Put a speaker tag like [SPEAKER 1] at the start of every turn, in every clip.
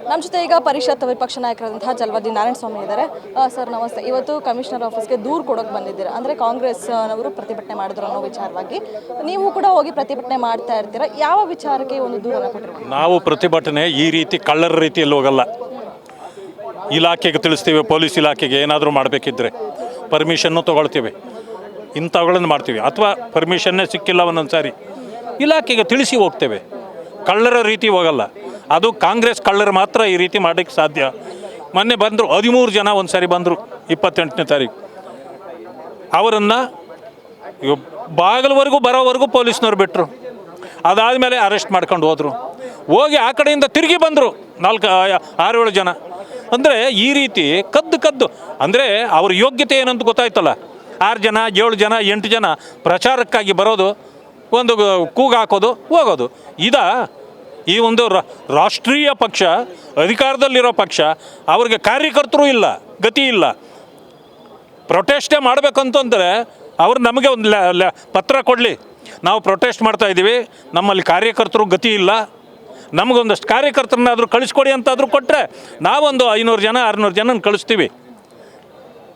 [SPEAKER 1] ನಮ್ಮ ಜೊತೆ ಈಗ ಪರಿಷತ್ ವಿಪಕ್ಷ ನಾಯಕರಾದಂತಹ ಜಲವಾದಿ ನಾರಾಯಣಸ್ವಾಮಿ ಇದ್ದಾರೆ. ಸರ್ ನಮಸ್ತೆ. ಇವತ್ತು ಕಮಿಷನರ್ ಆಫೀಸ್ಗೆ ದೂರು ಕೊಡೋಕೆ ಬಂದಿದ್ದೀರಾ. ಅಂದರೆ ಕಾಂಗ್ರೆಸ್ನವರು ಪ್ರತಿಭಟನೆ ಮಾಡಿದ್ರು ಅನ್ನೋ ವಿಚಾರವಾಗಿ ನೀವು ಕೂಡ ಹೋಗಿ ಪ್ರತಿಭಟನೆ ಮಾಡ್ತಾ ಇರ್ತೀರಾ. ಯಾವ ವಿಚಾರಕ್ಕೆ ಒಂದು ದೂರನ್ನು ಕೊಟ್ಟಿರ್ತೀವಿ?
[SPEAKER 2] ನಾವು ಪ್ರತಿಭಟನೆ ಈ ರೀತಿ ಕಳ್ಳರ ರೀತಿಯಲ್ಲಿ ಹೋಗಲ್ಲ. ಇಲಾಖೆಗೆ ತಿಳಿಸ್ತೀವಿ, ಪೊಲೀಸ್ ಇಲಾಖೆಗೆ ಏನಾದರೂ ಮಾಡಬೇಕಿದ್ರೆ ಪರ್ಮಿಷನ್ನು ತೊಗೊಳ್ತೀವಿ, ಇಂಥವುಗಳನ್ನು ಮಾಡ್ತೀವಿ. ಅಥವಾ ಪರ್ಮಿಷನ್ನೇ ಸಿಕ್ಕಿಲ್ಲ ಒಂದೊಂದು ಸಾರಿ ಇಲಾಖೆಗೆ ತಿಳಿಸಿ ಹೋಗ್ತೇವೆ. ಕಳ್ಳರ ರೀತಿ ಹೋಗಲ್ಲ. ಅದು ಕಾಂಗ್ರೆಸ್ ಕಳ್ಳರು ಮಾತ್ರ ಈ ರೀತಿ ಮಾಡೋಕ್ಕೆ ಸಾಧ್ಯ. ಮೊನ್ನೆ ಬಂದರು 13 ಜನ ಒಂದು ಸಾರಿ ಬಂದರು 28ನೇ ತಾರೀಕು. ಅವರನ್ನು ಬಾಗಿಲವರೆಗೂ ಬರೋವರೆಗೂ ಪೊಲೀಸ್ನವ್ರು ಬಿಟ್ಟರು. ಅದಾದಮೇಲೆ ಅರೆಸ್ಟ್ ಮಾಡ್ಕೊಂಡು ಹೋದರು. ಹೋಗಿ ಆ ಕಡೆಯಿಂದ ತಿರುಗಿ ಬಂದರು 6-7 ಜನ. ಅಂದರೆ ಈ ರೀತಿ ಕದ್ದು ಅಂದರೆ ಅವ್ರ ಯೋಗ್ಯತೆ ಏನಂತ ಗೊತ್ತಾಯ್ತಲ್ಲ. 6 ಜನ 7 ಜನ 8 ಜನ ಪ್ರಚಾರಕ್ಕಾಗಿ ಬರೋದು, ಒಂದು ಕೂಗು ಹಾಕೋದು, ಹೋಗೋದು. ಈ ಒಂದು ರಾಷ್ಟ್ರೀಯ ಪಕ್ಷ, ಅಧಿಕಾರದಲ್ಲಿರೋ ಪಕ್ಷ, ಅವ್ರಿಗೆ ಕಾರ್ಯಕರ್ತರು ಇಲ್ಲ, ಗತಿ ಇಲ್ಲ. ಪ್ರೊಟೆಸ್ಟೇ ಮಾಡಬೇಕಂತಂದರೆ ಅವ್ರು ನಮಗೆ ಒಂದು ಪತ್ರ ಕೊಡಲಿ, ನಾವು ಪ್ರೊಟೆಸ್ಟ್ ಮಾಡ್ತಾಯಿದ್ದೀವಿ, ನಮ್ಮಲ್ಲಿ ಕಾರ್ಯಕರ್ತರು ಗತಿ ಇಲ್ಲ, ನಮಗೊಂದಷ್ಟು ಕಾರ್ಯಕರ್ತರನ್ನಾದರೂ ಕಳಿಸ್ಕೊಡಿ ಅಂತಾದರೂ ಕೊಟ್ಟರೆ ನಾವೊಂದು 500 ಜನ 600 ಜನ ಕಳಿಸ್ತೀವಿ.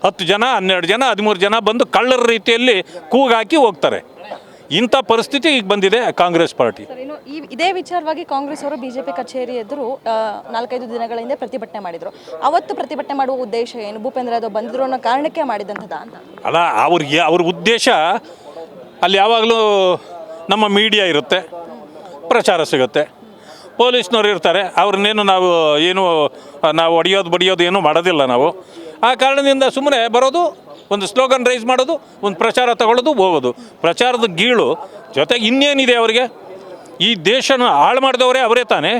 [SPEAKER 2] 10 ಜನ 12 ಜನ 13 ಜನ ಬಂದು ಕಳ್ಳರ ರೀತಿಯಲ್ಲಿ ಕೂಗಾಕಿ ಹೋಗ್ತಾರೆ. ಇಂಥ ಪರಿಸ್ಥಿತಿ ಈಗ ಬಂದಿದೆ ಕಾಂಗ್ರೆಸ್ ಪಾರ್ಟಿ.
[SPEAKER 1] ಇದೇ ವಿಚಾರವಾಗಿ ಕಾಂಗ್ರೆಸ್ ಅವರು ಬಿಜೆಪಿ ಕಚೇರಿ ಎದುರು 4-5 ದಿನಗಳ ಹಿಂದೆ ಪ್ರತಿಭಟನೆ ಮಾಡಿದರು. ಅವತ್ತು ಪ್ರತಿಭಟನೆ ಮಾಡುವ ಉದ್ದೇಶ ಏನು? ಭೂಪೇಂದ್ರ ಯಾದವ್ ಬಂದಿರೋ ಅನ್ನೋ ಕಾರಣಕ್ಕೆ ಮಾಡಿದಂಥದ್ದು ಅಂತ
[SPEAKER 2] ಅಲ್ಲ. ಅವ್ರ ಉದ್ದೇಶ ಅಲ್ಲಿ ಯಾವಾಗಲೂ ನಮ್ಮ ಮೀಡಿಯಾ ಇರುತ್ತೆ, ಪ್ರಚಾರ ಸಿಗುತ್ತೆ, ಪೊಲೀಸ್ನವ್ರು ಇರ್ತಾರೆ. ಅವ್ರನ್ನೇನು ನಾವು ಹೊಡೆಯೋದು ಬಡಿಯೋದು ಏನೂ ಮಾಡೋದಿಲ್ಲ ನಾವು. ಆ ಕಾರಣದಿಂದ ಸುಮ್ಮನೆ ಬರೋದು, ಒಂದು ಸ್ಲೋಗನ್ ರೈಸ್ ಮಾಡೋದು, ಒಂದು ಪ್ರಚಾರ ತಗೊಳ್ಳೋದು, ಹೋಗೋದು. ಪ್ರಚಾರದ ಗೀಳು ಜೊತೆಗೆ ಇನ್ನೇನಿದೆ ಅವರಿಗೆ? ಈ ದೇಶನ ಹಾಳು ಮಾಡಿದವರೇ ಅವರೇ ತಾನೇ.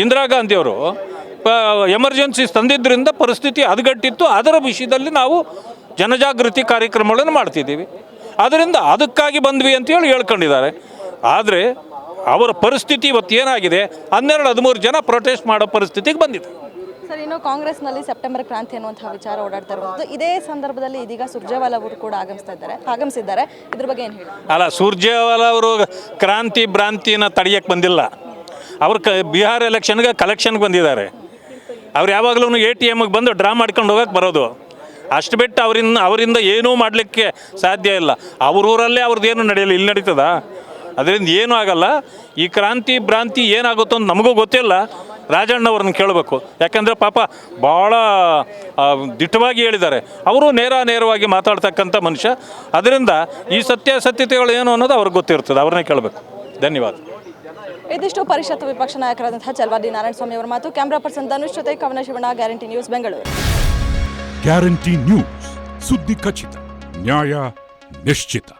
[SPEAKER 2] ಇಂದಿರಾ ಗಾಂಧಿಯವರು ಎಮರ್ಜೆನ್ಸಿ ತಂದಿದ್ದರಿಂದ ಪರಿಸ್ಥಿತಿ ಹದಗೆಟ್ಟಿತ್ತು. ಅದರ ವಿಷಯದಲ್ಲಿ ನಾವು ಜನಜಾಗೃತಿ ಕಾರ್ಯಕ್ರಮಗಳನ್ನು ಮಾಡ್ತಿದ್ದೀವಿ. ಅದರಿಂದ ಅದಕ್ಕಾಗಿ ಬಂದ್ವಿ ಅಂತೇಳಿ ಹೇಳ್ಕೊಂಡಿದ್ದಾರೆ. ಆದರೆ ಅವರ ಪರಿಸ್ಥಿತಿ ಇವತ್ತು ಏನಾಗಿದೆ? 12-13 ಜನ ಪ್ರೊಟೆಸ್ಟ್ ಮಾಡೋ ಪರಿಸ್ಥಿತಿಗೆ ಬಂದಿದೆ.
[SPEAKER 1] ಸರ್, ಇನ್ನು ಕಾಂಗ್ರೆಸ್ನಲ್ಲಿ ಸೆಪ್ಟೆಂಬರ್ ಕ್ರಾಂತಿ ಅನ್ನುವಂತಹ ವಿಚಾರ ಓಡಾಡ್ತಾ ಇರುವಂಥದ್ದು. ಇದೇ ಸಂದರ್ಭದಲ್ಲಿ ಇದೀಗ ಸುರ್ಜೇವಾಲಾ ಅವರು ಕೂಡ ಆಗಮಿಸಿದ್ದಾರೆ. ಇದ್ರ ಬಗ್ಗೆ ಏನು ಹೇಳಿ?
[SPEAKER 2] ಅಲ್ಲ, ಸುರ್ಜೇವಾಲಾ ಅವರು ಭ್ರಾಂತಿನ ತಡೆಯಕ್ಕೆ ಬಂದಿಲ್ಲ. ಅವರು ಬಿಹಾರ ಎಲೆಕ್ಷನ್ಗೆ ಕಲೆಕ್ಷನ್ಗೆ ಬಂದಿದ್ದಾರೆ. ಅವ್ರು ಯಾವಾಗಲೂ ATMಗೆ ಬಂದು ಡ್ರಾ ಮಾಡ್ಕೊಂಡು ಹೋಗಕ್ಕೆ ಬರೋದು. ಅಷ್ಟು ಬಿಟ್ಟು ಅವರಿಂದ ಏನೂ ಮಾಡಲಿಕ್ಕೆ ಸಾಧ್ಯ ಇಲ್ಲ. ಊರಲ್ಲೇ ಅವ್ರದ್ದು ಏನು ನಡೆಯಲ್ಲ, ಇಲ್ಲಿ ನಡೀತದ? ಅದರಿಂದ ಏನೂ ಆಗಲ್ಲ. ಈ ಭ್ರಾಂತಿ ಏನಾಗುತ್ತೋ ಅಂತ ನಮಗೂ ಗೊತ್ತಿಲ್ಲ. ರಾಜಣ್ಣವ್ರನ್ನ ಕೇಳಬೇಕು. ಯಾಕೆಂದರೆ ಪಾಪ ಭಾಳ ದಿಟ್ಟವಾಗಿ ಹೇಳಿದ್ದಾರೆ. ಅವರು ನೇರವಾಗಿ ಮಾತಾಡ್ತಕ್ಕಂಥ ಮನುಷ್ಯ. ಅದರಿಂದ ಈ ಸತ್ಯಾಸತ್ಯತೆಗಳು ಏನು ಅನ್ನೋದು ಅವ್ರಿಗೆ ಗೊತ್ತಿರ್ತದೆ. ಅವ್ರನ್ನೇ ಕೇಳಬೇಕು. ಧನ್ಯವಾದ.
[SPEAKER 1] ಇದಿಷ್ಟು ಪರಿಷತ್ ವಿಪಕ್ಷ ನಾಯಕರಾದಂತಹ ಜಲವಾದಿ ನಾರಾಯಣಸ್ವಾಮಿ ಅವರ ಮಾತು. ಕ್ಯಾಮ್ರಾ ಪರ್ಸನ್ ಧನುಷ್ ಜೊತೆ ಕವನ Shivanna, guarantee news, Bengaluru.
[SPEAKER 3] Guarantee news, ಸುದ್ದಿ ಖಚಿತ, ನ್ಯಾಯ ನಿಶ್ಚಿತ.